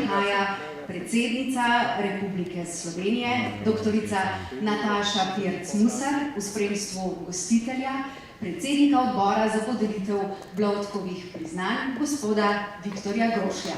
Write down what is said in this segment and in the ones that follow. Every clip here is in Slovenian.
prihaja predsednica Republike Slovenije, doktorica Nataša Pirc Musar v spremstvu gostitelja, predsednika odbora za podelitev Bloudkovih priznanj, gospoda Viktorja Grošlja.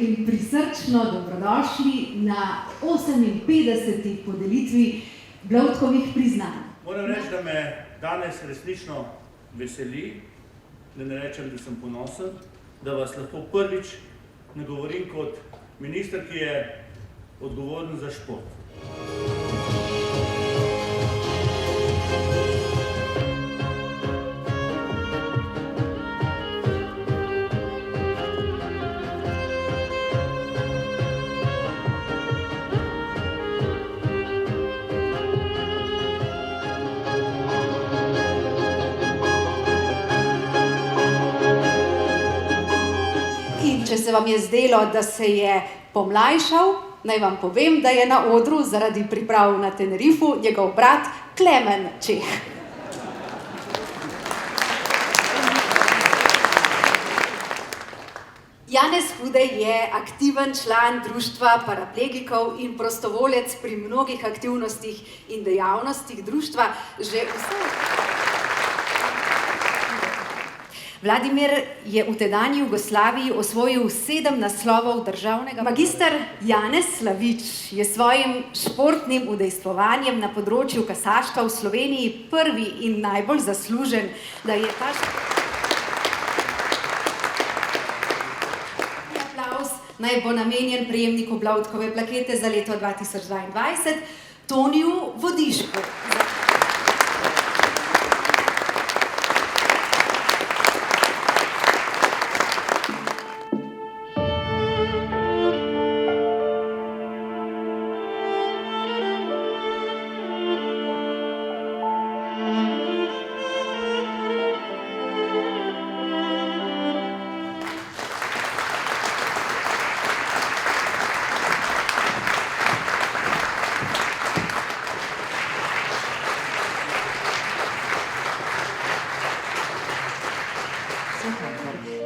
In prisrčno dobrodošli na 58. podelitvi Bloudkovih priznanj. Moram reči, da me danes resnično veseli, da ne rečem, da sem ponosen, da vas lahko prvič nagovorim kot minister, ki je odgovoren za šport. Če se vam je zdelo, da se je pomlajšal, naj vam povem, da je na odru zaradi priprav na Tenerifu njegov brat Klemen Čeh. Janez Hudej je aktiven član Društva paraplegikov in prostovoljec pri mnogih aktivnostih in dejavnostih društva že vse. Vladimir je v tedanji Jugoslaviji osvojil 7 naslovov državnega. Magister Janez Slavič je svojim športnim udejstvovanjem na področju kasaštva v Sloveniji prvi in najbolj zaslužen, da je ta aplavz naj bo namenjen prejemniku Bloudkove plakete za leto 2022, Toniju Vodišku.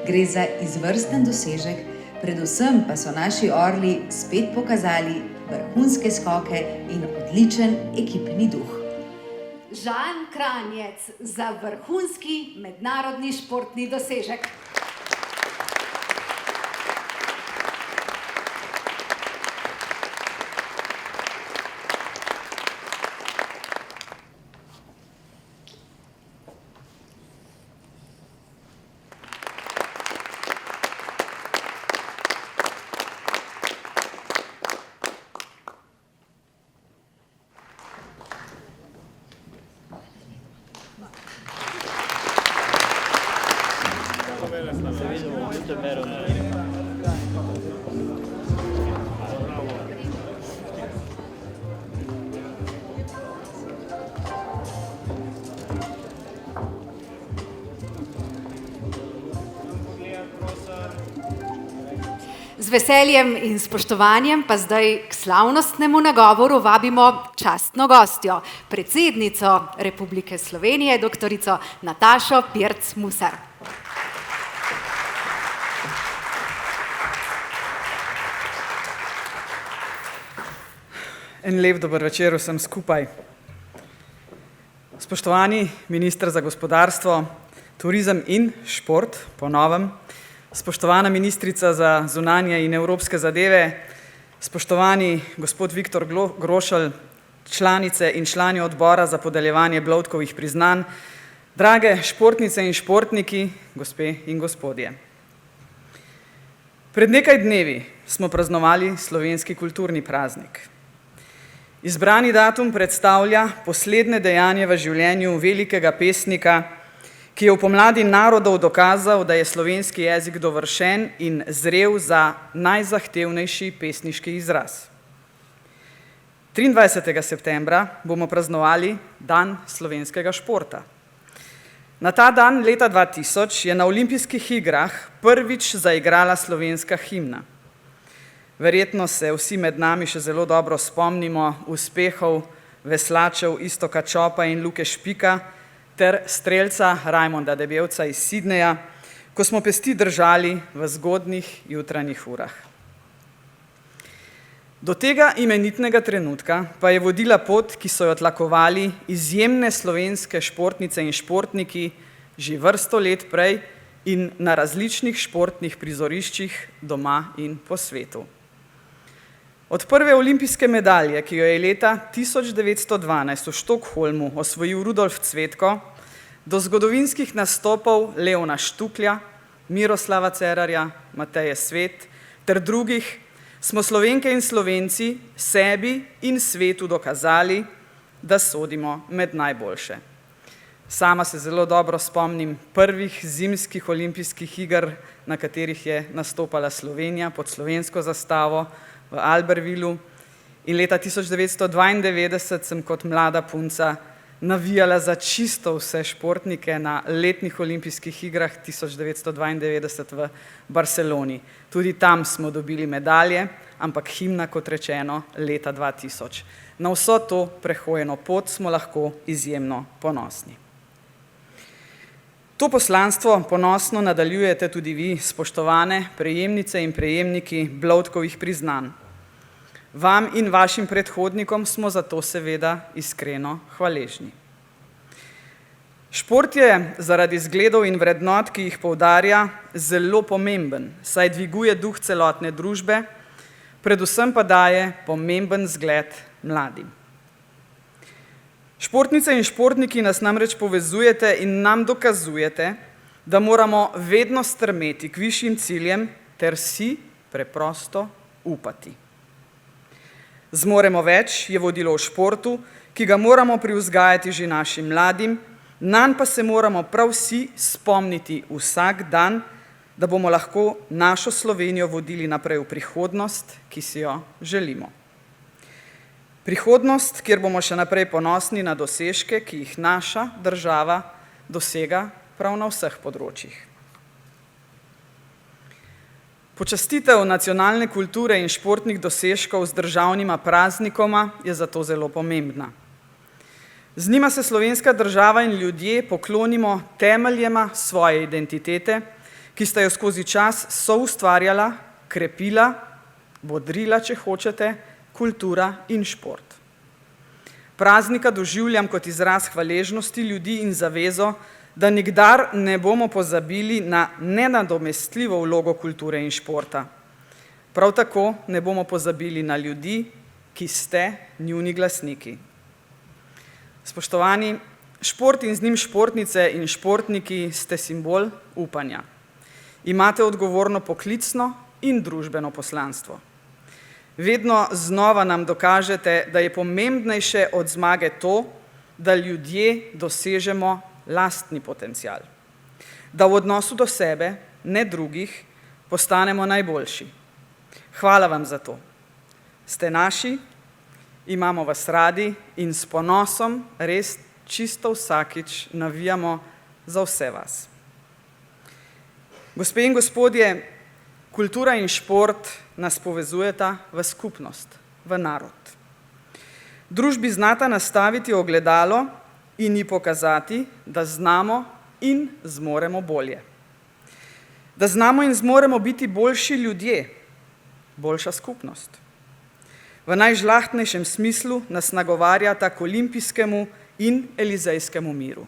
Gre za izvrsten dosežek, predvsem pa so naši orli spet pokazali vrhunske skoke in odličen ekipni duh. Žan Kranjec za vrhunski mednarodni športni dosežek. Z veseljem in spoštovanjem pa zdaj k slavnostnemu nagovoru vabimo častno gostjo, predsednico Republike Slovenije, doktorico Natašo Pirc Musar. En lep dober večer vsem skupaj. Spoštovani minister za gospodarstvo, turizem in šport, po novem, spoštovana ministrica za zunanje in evropske zadeve, spoštovani gospod Viktor Grošelj, članice in člani odbora za podeljevanje Bloudkovih priznanj, drage športnice in športniki, gospe in gospodje. Pred nekaj dnevi smo praznovali slovenski kulturni praznik. Izbrani datum predstavlja poslednje dejanje v življenju velikega pesnika ki je v pomladi narodov dokazal, da je slovenski jezik dovršen in zrel za najzahtevnejši pesniški izraz. 23. septembra bomo praznovali Dan slovenskega športa. Na ta dan leta 2000 je na olimpijskih igrah prvič zaigrala slovenska himna. Verjetno se vsi med nami še zelo dobro spomnimo uspehov veslačev Iztoka Čopa in Luke Špika ter strelca Rajmonda Debevca iz Sydneyja, ko smo pesti držali v zgodnjih jutranjih urah. Do tega imenitnega trenutka pa je vodila pot, ki so jo tlakovali izjemne slovenske športnice in športniki že vrsto let prej in na različnih športnih prizoriščih doma in po svetu. Od prve olimpijske medalje, ki jo je leta 1912 v Štokholmu osvojil Rudolf Cvetko, do zgodovinskih nastopov Leona Štuklja, Miroslava Cerarja, Mateje Svet ter drugih, smo Slovenke in Slovenci sebi in svetu dokazali, da sodimo med najboljše. Sama se zelo dobro spomnim prvih zimskih olimpijskih iger, na katerih je nastopala Slovenija pod slovensko zastavo v Albervillu, in leta 1992 sem kot mlada punca navijala za čisto vse športnike na letnih olimpijskih igrah 1992 v Barceloni. Tudi tam smo dobili medalje, ampak himna, kot rečeno, leta 2000. Na vso to prehojeno pot smo lahko izjemno ponosni. To poslanstvo ponosno nadaljujete tudi vi, spoštovane prejemnice in prejemniki Bloudkovih priznanj. Vam in vašim predhodnikom smo zato seveda iskreno hvaležni. Šport je zaradi zgledov in vrednot, ki jih poudarja, zelo pomemben, saj dviguje duh celotne družbe, predvsem pa daje pomemben zgled mladim. Športnice in športniki nas namreč povezujete in nam dokazujete, da moramo vedno strmeti k višjim ciljem ter si preprosto upati. Zmoremo več je vodilo v športu, ki ga moramo privzgajati že našim mladim, nanj pa se moramo prav vsi spomniti vsak dan, da bomo lahko našo Slovenijo vodili naprej v prihodnost, ki si jo želimo. Prihodnost, kjer bomo še naprej ponosni na dosežke, ki jih naša država dosega prav na vseh področjih. Počastitev nacionalne kulture in športnih dosežkov z državnima praznikoma je zato zelo pomembna. Z njima se slovenska država in ljudje poklonimo temeljema svoje identitete, ki sta jo skozi čas soustvarjala, krepila, bodrila, če hočete, kultura in šport. Praznika doživljam kot izraz hvaležnosti ljudi in zavezo, da nikdar ne bomo pozabili na nenadomestljivo vlogo kulture in športa. Prav tako ne bomo pozabili na ljudi, ki ste njuni glasniki. Spoštovani, šport in z njim športnice in športniki ste simbol upanja. Imate odgovorno poklicno in družbeno poslanstvo. Vedno znova nam dokažete, da je pomembnejše od zmage to, da ljudje dosežemo lastni potencial. Da v odnosu do sebe, ne drugih, postanemo najboljši. Hvala vam za to. Ste naši, imamo vas radi in s ponosom res čisto vsakič navijamo za vse vas. Gospe in gospodje, kultura in šport nas povezujeta v skupnost, v narod. Družbi znata nastaviti ogledalo in ji pokazati, da znamo in zmoremo bolje. Da znamo in zmoremo biti boljši ljudje, boljša skupnost. V najžlahtnejšem smislu nas nagovarjata k olimpijskemu in elizejskemu miru.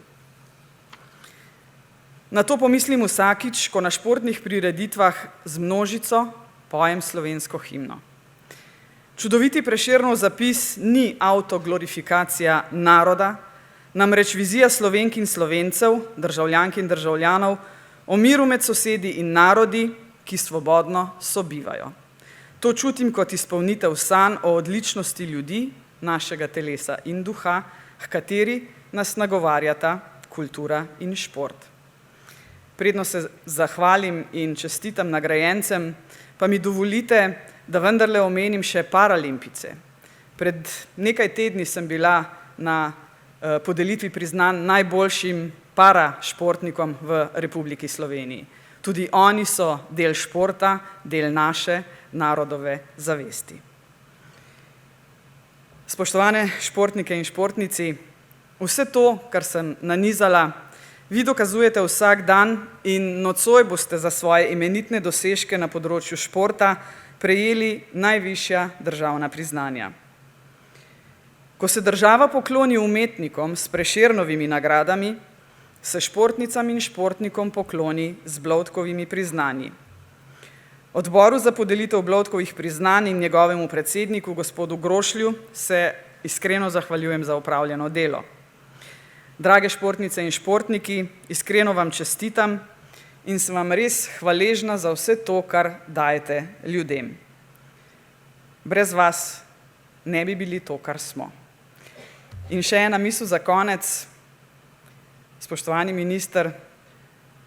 Na to pomislim vsakič, ko na športnih prireditvah z množico pojem slovensko himno. Čudoviti Prešernov zapis ni avtoglorifikacija naroda, namreč vizija Slovenk in Slovencev, državljank in državljanov, o miru med sosedi in narodi, ki svobodno sobivajo. To čutim kot izpolnitev sanj o odličnosti ljudi, našega telesa in duha, h kateri nas nagovarjata kultura in šport. predno se zahvalim in čestitam nagrajencem, pa mi dovolite, da vendarle omenim še paralimpice. Pred nekaj tedni sem bila na podelitvi priznanj najboljšim parašportnikom v Republiki Sloveniji. Tudi oni so del športa, del naše narodove zavesti. Spoštovane športnike in športnici, vse to, kar sem nanizala, vi dokazujete vsak dan in nocoj boste za svoje imenitne dosežke na področju športa prejeli najvišja državna priznanja. Ko se država pokloni umetnikom s Prešernovimi nagradami, se športnicam in športnikom pokloni z Bloudkovimi priznanji. Odboru za podelitev Bloudkovih priznanj in njegovemu predsedniku, gospodu Grošlju, se iskreno zahvaljujem za opravljeno delo. Drage športnice in športniki, iskreno vam čestitam in sem vam res hvaležna za vse to, kar dajete ljudem. Brez vas ne bi bili to, kar smo. In še ena misel za konec. Spoštovani minister,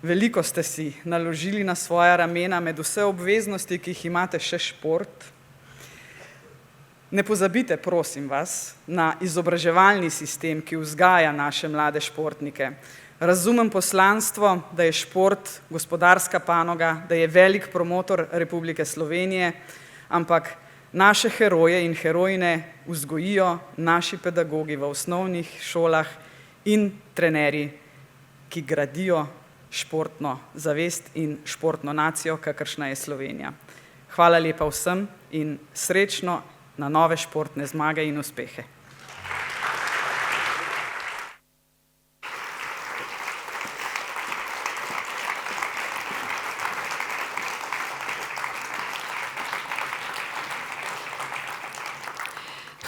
veliko ste si naložili na svoja ramena med vse obveznosti, ki jih imate še šport. Ne pozabite, prosim vas, na izobraževalni sistem, ki vzgaja naše mlade športnike. Razumem poslanstvo, da je šport gospodarska panoga, da je velik promotor Republike Slovenije, ampak naše heroje in herojine vzgojijo naši pedagogi v osnovnih šolah in trenerji, ki gradijo športno zavest in športno nacijo, kakršna je Slovenija. Hvala lepa vsem in srečno na nove športne zmage in uspehe.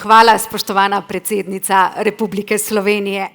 Hvala, spoštovana predsednica Republike Slovenije.